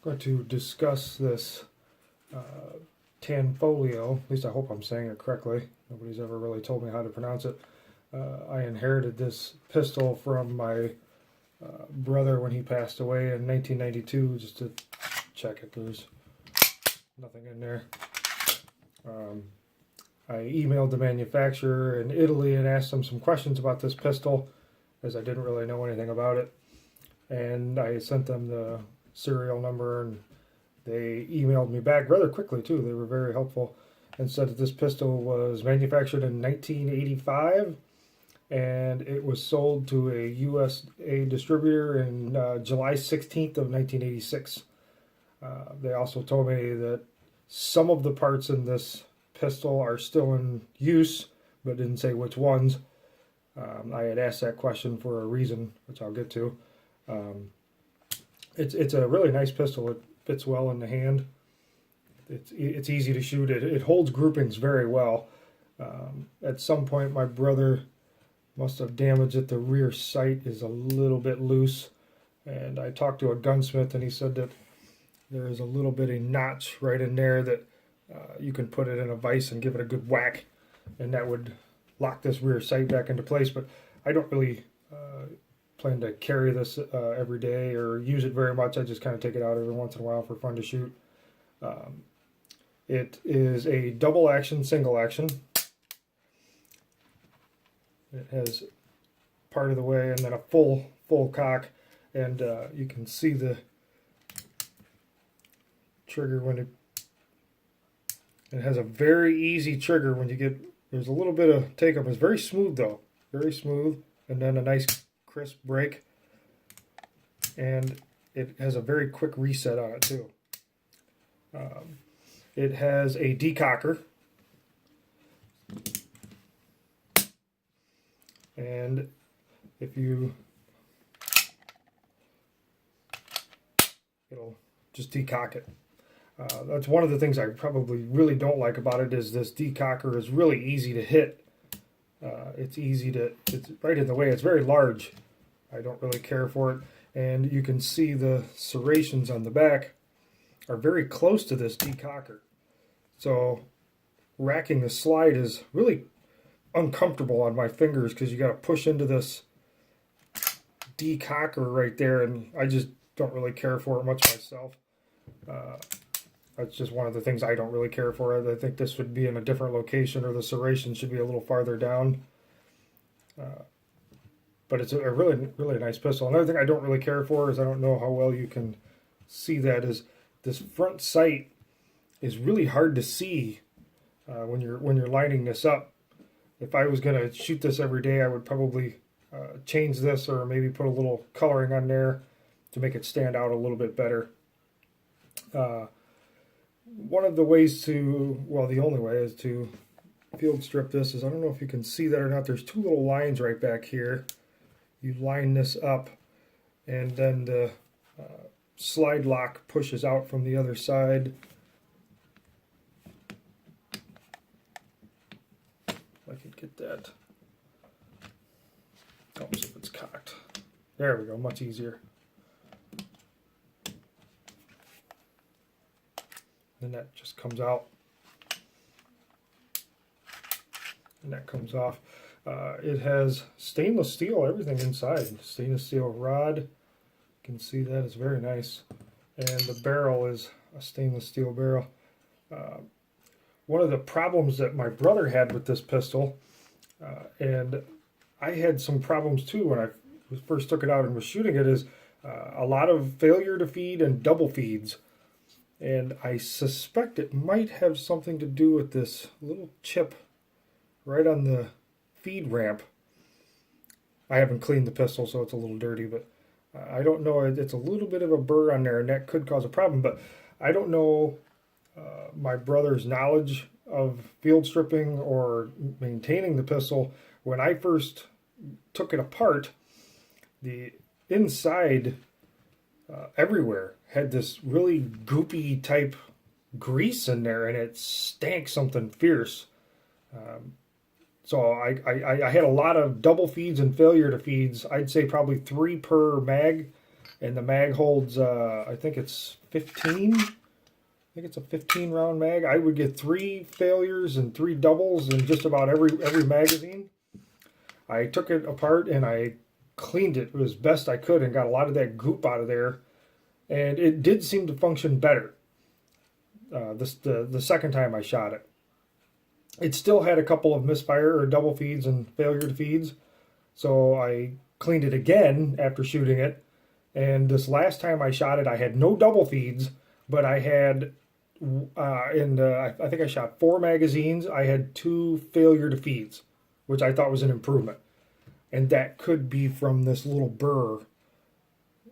going to discuss this Tanfoglio. At least I hope I'm saying it correctly. Nobody's ever really told me how to pronounce it. I inherited this pistol from my brother when he passed away in 1992, just to check it. There's nothing in there. I emailed the manufacturer in Italy and asked them some questions about this pistol, as I didn't really know anything about it. And I sent them the serial number, and they emailed me back rather quickly too. They were very helpful and said that this pistol was manufactured in 1985 and it was sold to a USA distributor in July 16th of 1986. They also told me that some of the parts in this pistol are still in use, but didn't say which ones. I had asked that question for a reason, which I'll get to. It's a really nice pistol. It fits well in the hand. It's easy to shoot. It holds groupings very well. At some point, my brother must have damaged it. The rear sight is a little bit loose, and I talked to a gunsmith, and he said that there is a little bitty notch right in there that you can put it in a vise and give it a good whack, and that would lock this rear sight back into place. But I don't really plan to carry this every day or use it very much. I just kind of take it out every once in a while for fun to shoot. It is a double action, single action. It has part of the way and then a full cock, and you can see the trigger when it has a very easy trigger when you get. There's a little bit of take up. It's very smooth though, very smooth, and then a nice crisp break, and it has a very quick reset on it too. It has a decocker, and if you, it'll just decock it. That's one of the things I probably really don't like about it, is this decocker is really easy to hit. It's right in the way. It's very large. I don't really care for it. And you can see the serrations on the back are very close to this decocker. So racking the slide is really uncomfortable on my fingers because you got to push into this decocker right there, and I just don't really care for it much myself. That's just one of the things I don't really care for. I think this would be in a different location, or the serration should be a little farther down. But it's a really, really nice pistol. Another thing I don't really care for is, I don't know how well you can see that, is this front sight is really hard to see when you're lining this up. If I was going to shoot this every day, I would probably change this, or maybe put a little coloring on there to make it stand out a little bit better. One of the ways to, well, the only way is to field strip this is, I don't know if you can see that or not, there's two little lines right back here. You line this up, and then the slide lock pushes out from the other side. If I could get that. Oh, see if it's cocked. There we go, much easier. And that just comes out, and that comes off. It has stainless steel, everything inside. Stainless steel rod. You can see that is very nice. And the barrel is a stainless steel barrel. One of the problems that my brother had with this pistol, and I had some problems too when I first took it out and was shooting it, is a lot of failure to feed and double feeds. And I suspect it might have something to do with this little chip right on the feed ramp. I haven't cleaned the pistol, so it's a little dirty, but I don't know. It's a little bit of a burr on there, and that could cause a problem. But I don't know my brother's knowledge of field stripping or maintaining the pistol. When I first took it apart, the inside everywhere had this really goopy type grease in there, and it stank something fierce. So I had a lot of double feeds and failure to feeds. I'd say probably 3 per mag, and the mag holds, I think it's 15. I think it's a 15 round mag. I would get 3 failures and 3 doubles in just about every magazine. I took it apart and I cleaned it as best I could and got a lot of that goop out of there, and it did seem to function better the second time I shot it. It still had a couple of misfire or double feeds and failure to feeds, so I cleaned it again after shooting it. And this last time I shot it, I had no double feeds, but I had, I think I shot 4 magazines. I had 2 failure to feeds, which I thought was an improvement. And that could be from this little burr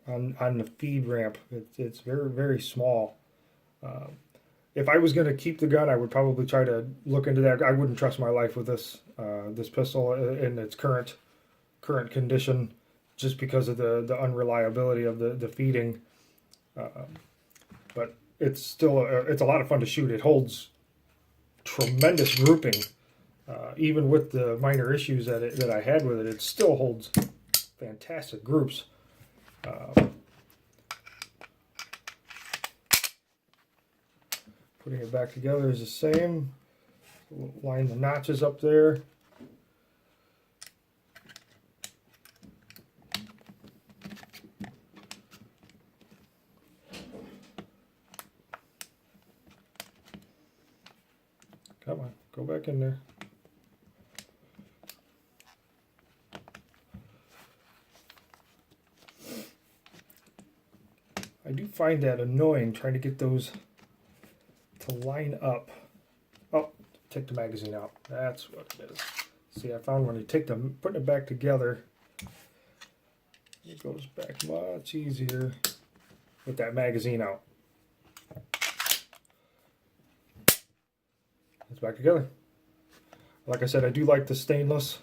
on the feed ramp. It's very, very small. If I was going to keep the gun, I would probably try to look into that. I wouldn't trust my life with this pistol in its current condition, just because of the unreliability of the feeding. But it's still it's a lot of fun to shoot. It holds tremendous grouping, even with the minor issues that I had with it. It still holds fantastic groups. Putting it back together is the same. Line the notches up there. Come on, go back in there. I do find that annoying trying to get those to line up. Oh, take the magazine out. That's what it is. See, I found when you take them, putting it back together, it goes back much easier with that magazine out. It's back together. Like I said, I do like the stainless.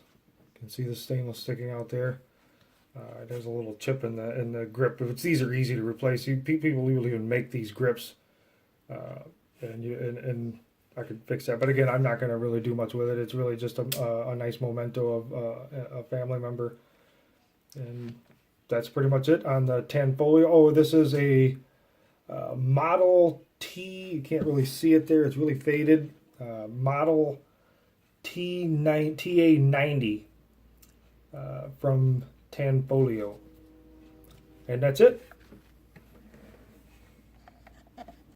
You can see the stainless sticking out there. There's a little chip in the grip. These are easy to replace. People will even make these grips, and I could fix that. But again, I'm not going to really do much with it. It's really just a nice memento of a family member, and that's pretty much it on the Tanfoglio. Oh, this is a Model T. You can't really see it there. It's really faded. Model TA90 from Tanfoglio. And that's it.